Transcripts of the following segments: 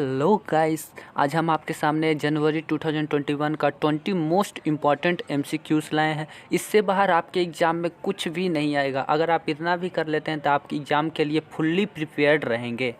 Hello guys, आज हम आपके सामने जनवरी 2021 का 20 मोस्ट इम्पॉर्टेंट एमसीक्यूज लाए हैं। इससे बाहर आपके एग्ज़ाम में कुछ भी नहीं आएगा। अगर आप इतना भी कर लेते हैं तो आपके एग्ज़ाम के लिए फुल्ली प्रिपेयर्ड रहेंगे।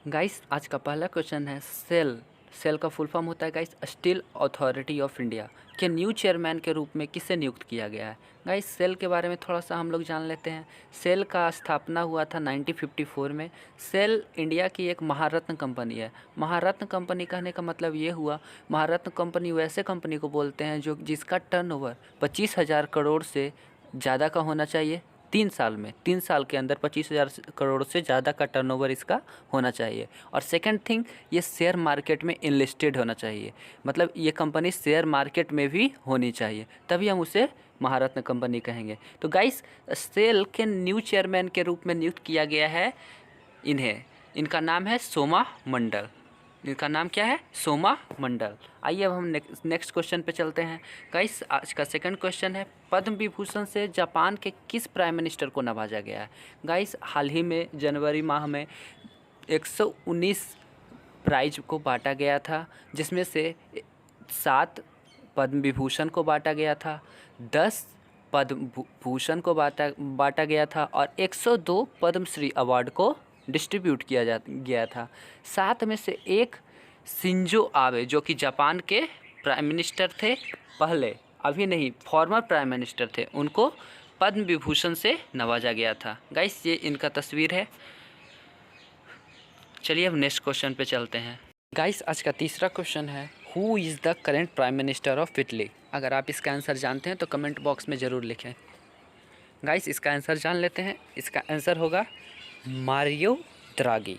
गाइस, आज का पहला क्वेश्चन है सेल का फुल फॉर्म होता है guys steel authority of India के न्यू चेयरमैन के रूप में किसे नियुक्त किया गया है। गाइस, सेल के बारे में थोड़ा सा हम लोग जान लेते हैं। सेल का स्थापना हुआ था 1954 में। सेल इंडिया की एक महारत्न कंपनी है। महारत्न कंपनी कहने का मतलब ये हुआ, महारत्न कंपनी वैसे कंपनी को बोलते हैं जिसका टर्नओवर 25,000 करोड़ से ज़्यादा का होना चाहिए। 3 साल के अंदर 25,000 करोड़ से ज़्यादा का टर्नओवर इसका होना चाहिए। और सेकंड थिंग, ये शेयर मार्केट में इनलिस्टेड होना चाहिए। मतलब ये कंपनी शेयर मार्केट में भी होनी चाहिए, तभी हम उसे महारत्न कंपनी कहेंगे। तो गाइस, सेल के न्यू चेयरमैन के रूप में नियुक्त किया गया है इनका नाम है सोमा मंडल। इनका नाम क्या है? सोमा मंडल। आइए अब हम नेक्स्ट क्वेश्चन पे चलते हैं। गाइस, आज का सेकंड क्वेश्चन है, पद्म विभूषण से जापान के किस प्राइम मिनिस्टर को नवाजा गया है। गाइस, हाल ही में जनवरी माह में 119 प्राइज को बांटा गया था, जिसमें से 7 पद्म विभूषण को बांटा गया था, 10 पद्म भूषण को बांटा गया था और 102 पद्मश्री अवार्ड को डिस्ट्रीब्यूट किया गया था। 7 में से एक शिंजो आबे, जो कि जापान के प्राइम मिनिस्टर थे पहले, अभी नहीं, फॉर्मर प्राइम मिनिस्टर थे, उनको पद्म विभूषण से नवाजा गया था। गाइस, ये इनका तस्वीर है। चलिए अब नेक्स्ट क्वेश्चन पे चलते हैं। गाइस, आज का तीसरा क्वेश्चन है, who is the current prime minister of Italy. अगर आप इसका आंसर जानते हैं तो कमेंट बॉक्स में ज़रूर लिखें। गाइस, इसका आंसर जान लेते हैं। इसका आंसर होगा मारियो ड्रागी।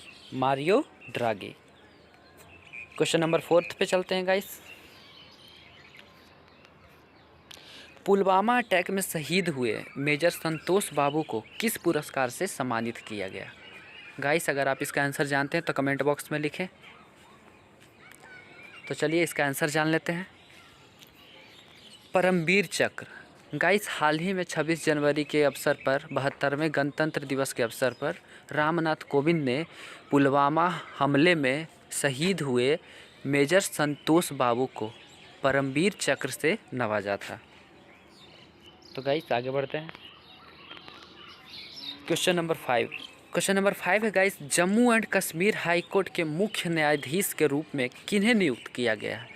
क्वेश्चन नंबर 4 पे चलते हैं गाइस। पुलवामा अटैक में शहीद हुए मेजर संतोष बाबू को किस पुरस्कार से सम्मानित किया गया। गाइस, अगर आप इसका आंसर जानते हैं तो कमेंट बॉक्स में लिखें। तो चलिए इसका आंसर जान लेते हैं। परमवीर चक्र। गाइस, हाल ही में 26 जनवरी के अवसर पर 72वें गणतंत्र दिवस के अवसर पर रामनाथ कोविंद ने पुलवामा हमले में शहीद हुए मेजर संतोष बाबू को परमवीर चक्र से नवाजा था। तो गाइस, आगे बढ़ते हैं। क्वेश्चन नंबर 5 है guys, Jammu and Kashmir high court के मुख्य न्यायाधीश के रूप में किन्हें नियुक्त किया गया है।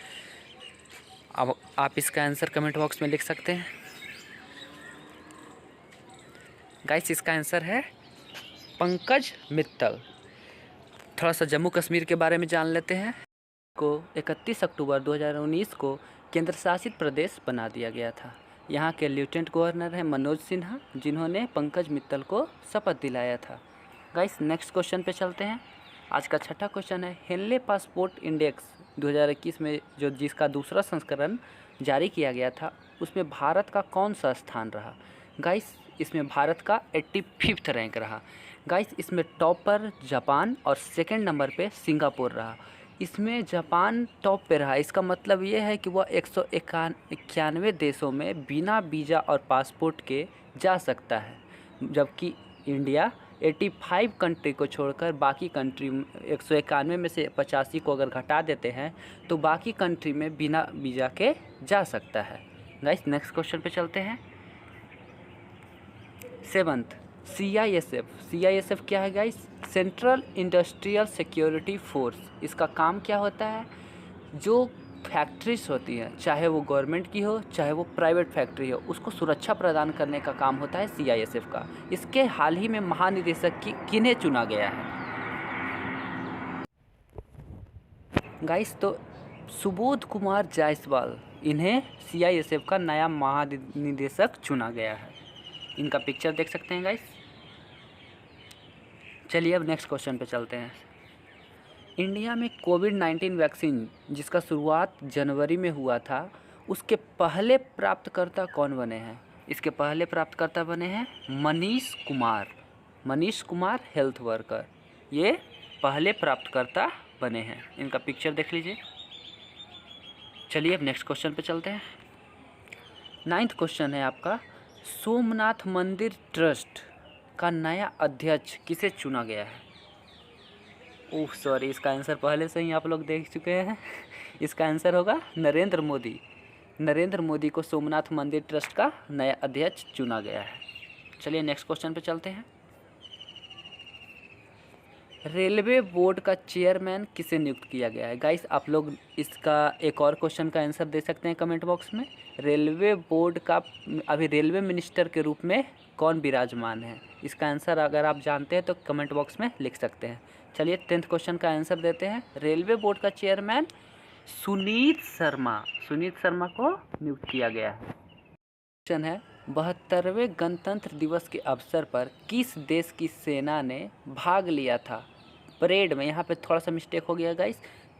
अब आप इसका आंसर कमेंट बॉक्स में लिख सकते हैं। गाइस, इसका आंसर है पंकज मित्तल। थोड़ा सा जम्मू कश्मीर के बारे में जान लेते हैं। को 31 अक्टूबर 2019 को केंद्र शासित प्रदेश बना दिया गया था। यहाँ के लेफ्टिनेंट गवर्नर हैं मनोज सिन्हा, जिन्होंने पंकज मित्तल को शपथ दिलाया था। गाइस, नेक्स्ट क्वेश्चन पे चलते हैं। आज का छठा क्वेश्चन है, हेनले पासपोर्ट इंडेक्स 2021 में जिसका दूसरा संस्करण जारी किया गया था, उसमें भारत का कौन सा स्थान रहा। गाइस, इसमें भारत का 85वां रैंक रहा। गाइस, इसमें टॉप पर जापान और सेकंड नंबर पे सिंगापुर रहा। इसमें जापान टॉप पे रहा, इसका मतलब ये है कि वह 191 देशों में बिना वीज़ा और पासपोर्ट के जा सकता है, जबकि इंडिया 85 कंट्री को छोड़कर बाकी कंट्री 191 में से 85 को अगर घटा देते हैं तो बाकी कंट्री में बिना वीज़ा के जा सकता है। गाइस, नेक्स्ट क्वेश्चन पे चलते हैं। 7th, CISF क्या है guys? Central industrial security force. इसका काम क्या होता है? जो फैक्ट्रीज होती हैं, चाहे वो गवर्नमेंट की हो चाहे वो प्राइवेट फैक्ट्री हो, उसको सुरक्षा प्रदान करने का काम होता है CISF का। इसके हाल ही में महानिदेशक किन्हें चुना गया है। गाइस, तो सुबोध कुमार जायसवाल, इन्हें CISF का नया महानिदेशक चुना गया है। इनका पिक्चर देख सकते हैं गाइस। चलिए अब नेक्स्ट क्वेश्चन पे चलते हैं। इंडिया में कोविड-19 वैक्सीन जिसका शुरुआत जनवरी में हुआ था, उसके पहले प्राप्तकर्ता कौन बने हैं? इसके पहले प्राप्तकर्ता बने हैं मनीष कुमार हेल्थ वर्कर, ये पहले प्राप्तकर्ता बने हैं। इनका पिक्चर देख लीजिए। चलिए अब नेक्स्ट क्वेश्चन पे चलते हैं। 9th क्वेश्चन है आपका, सोमनाथ मंदिर ट्रस्ट का नया अध्यक्ष किसे चुना गया है। ओह सॉरी, इसका आंसर पहले से ही आप लोग देख चुके हैं। इसका आंसर होगा नरेंद्र मोदी। नरेंद्र मोदी को सोमनाथ मंदिर ट्रस्ट का नया अध्यक्ष चुना गया है। चलिए नेक्स्ट क्वेश्चन पे चलते हैं। रेलवे बोर्ड का चेयरमैन किसे नियुक्त किया गया है? गाइस आप लोग इसका एक और क्वेश्चन का आंसर दे सकते हैं कमेंट बॉक्स में। रेलवे बोर्ड का अभी रेलवे मिनिस्टर के रूप में कौन विराजमान है? इसका आंसर अगर आप जानते हैं तो कमेंट बॉक्स में लिख सकते हैं। चलिए 10th क्वेश्चन का आंसर देते हैं। रेलवे बोर्ड का चेयरमैन सुनीत शर्मा को नियुक्त किया गया है। क्वेश्चन है 72वें गणतंत्र दिवस के अवसर पर किस देश की सेना ने भाग लिया था परेड में? यहाँ पे थोड़ा सा मिस्टेक हो गया गाइस,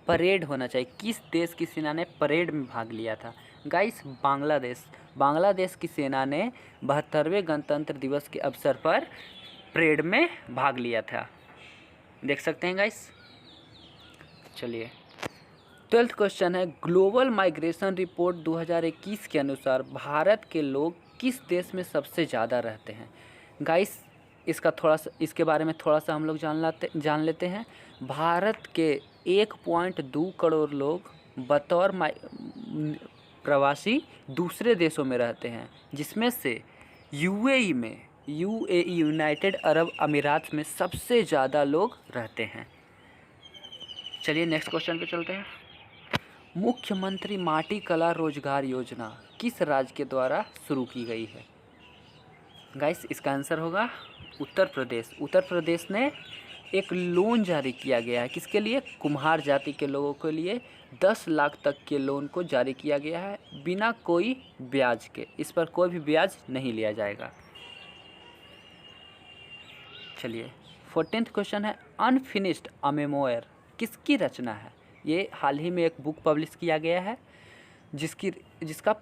परेड होना चाहिए। किस देश की सेना ने परेड में भाग लिया था? गाइस बांग्लादेश की सेना ने 72वें गणतंत्र दिवस के अवसर पर परेड में भाग लिया था। देख सकते हैं गाइस। चलिए 12th क्वेश्चन है ग्लोबल माइग्रेशन रिपोर्ट 2021 के अनुसार भारत के लोग किस देश में सबसे ज़्यादा रहते हैं? गाइस इसके बारे में थोड़ा सा हम लोग जान लेते हैं। भारत के 1.2 करोड़ लोग बतौर प्रवासी दूसरे देशों में रहते हैं, जिसमें से यूएई यूनाइटेड अरब अमीरात में सबसे ज़्यादा लोग रहते हैं। चलिए नेक्स्ट क्वेश्चन पे चलते हैं। मुख्यमंत्री माटी कला रोजगार योजना किस राज्य के द्वारा शुरू की गई है? गाइस इसका आंसर होगा उत्तर प्रदेश। उत्तर प्रदेश ने एक लोन जारी किया गया है। किसके लिए? कुम्हार जाति के लोगों के लिए 10 लाख तक के लोन को जारी किया गया है बिना कोई ब्याज के। इस पर कोई भी ब्याज नहीं लिया जाएगा। चलिए 14th क्वेश्चन है अनफिनिश्ड अ मेमोयर किसकी रचना है? ये हाल ही में एक बुक पब्लिश किया गया है जिसका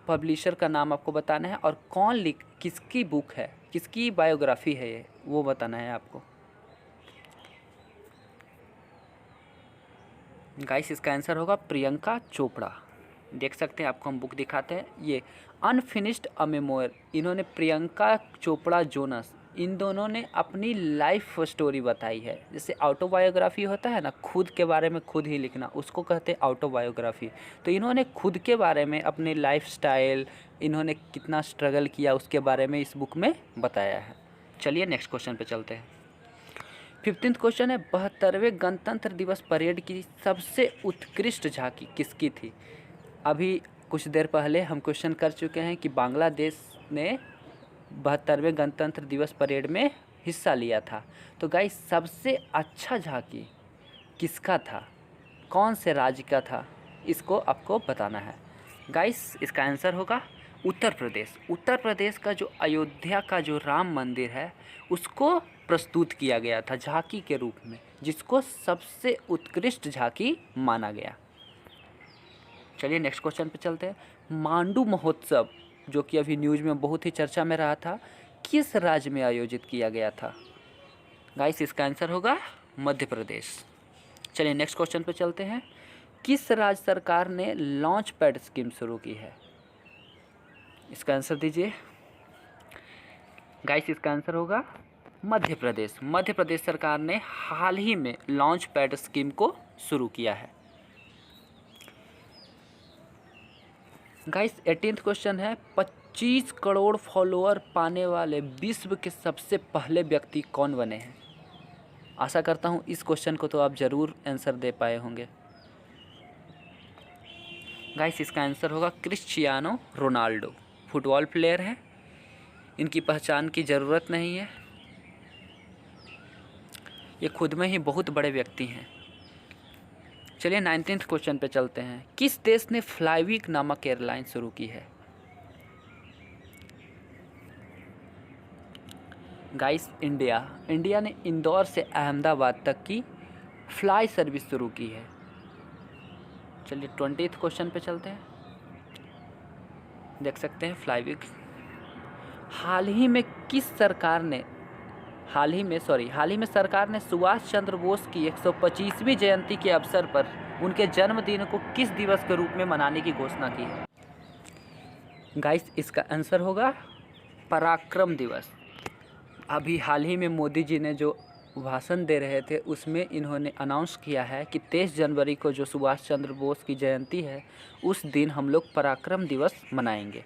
पब्लिशर का नाम आपको बताना है और किसकी बुक है, किसकी बायोग्राफी है ये, वो बताना है आपको। गाइस इसका आंसर होगा प्रियंका चोपड़ा। देख सकते हैं, आपको हम बुक दिखाते हैं। ये अनफिनिश्ड अ मेमोयर, इन्होंने प्रियंका चोपड़ा जोनस, इन दोनों ने अपनी लाइफ स्टोरी बताई है। जैसे ऑटोबायोग्राफी होता है ना, खुद के बारे में खुद ही लिखना, उसको कहते हैं ऑटोबायोग्राफी। तो इन्होंने खुद के बारे में, अपने लाइफ स्टाइल, इन्होंने कितना स्ट्रगल किया उसके बारे में इस बुक में बताया है। चलिए नेक्स्ट क्वेश्चन पे चलते हैं। 15th क्वेश्चन है 72वें गणतंत्र दिवस परेड की सबसे उत्कृष्ट झांकी किसकी थी? अभी कुछ देर पहले हम क्वेश्चन कर चुके हैं कि बांग्लादेश ने 72वें गणतंत्र दिवस परेड में हिस्सा लिया था। तो गाइस सबसे अच्छा झांकी किसका था, कौन से राज्य का था, इसको आपको बताना है। गाइस इसका आंसर होगा उत्तर प्रदेश। उत्तर प्रदेश का जो अयोध्या का जो राम मंदिर है उसको प्रस्तुत किया गया था झांकी के रूप में, जिसको सबसे उत्कृष्ट झांकी माना गया। चलिए नेक्स्ट क्वेश्चन पे चलते हैं। मांडू महोत्सव जो कि अभी न्यूज़ में बहुत ही चर्चा में रहा था, किस राज्य में आयोजित किया गया था? गाइस इसका आंसर होगा मध्य प्रदेश। चलिए नेक्स्ट क्वेश्चन पे चलते हैं। किस राज्य सरकार ने लॉन्च पैड स्कीम शुरू की है? इसका आंसर दीजिए। गाइस इसका आंसर होगा मध्य प्रदेश। मध्य प्रदेश सरकार ने हाल ही में लॉन्च पैड स्कीम को शुरू किया है। गाइस 18th क्वेश्चन है 25 करोड़ फॉलोअर पाने वाले विश्व के सबसे पहले व्यक्ति कौन बने हैं? आशा करता हूँ इस क्वेश्चन को तो आप ज़रूर आंसर दे पाए होंगे। गाइस इसका आंसर होगा क्रिस्टियानो रोनाल्डो। फुटबॉल प्लेयर है, इनकी पहचान की ज़रूरत नहीं है, ये खुद में ही बहुत बड़े व्यक्ति हैं। चलिए 19th क्वेश्चन पे चलते हैं। किस देश ने फ्लाईवीक नामक एयरलाइन शुरू की है? गाइस इंडिया ने इंदौर से अहमदाबाद तक की फ्लाई सर्विस शुरू की है। चलिए 20th क्वेश्चन पे चलते हैं। देख सकते हैं फ्लाईवीक। हाल ही में सरकार ने सुभाष चंद्र बोस की 125वीं जयंती के अवसर पर उनके जन्मदिन को किस दिवस के रूप में मनाने की घोषणा की है? गाइस इसका आंसर होगा पराक्रम दिवस। अभी हाल ही में मोदी जी ने जो भाषण दे रहे थे उसमें इन्होंने अनाउंस किया है कि 23 जनवरी को जो सुभाष चंद्र बोस की जयंती है उस दिन हम लोग पराक्रम दिवस मनाएंगे।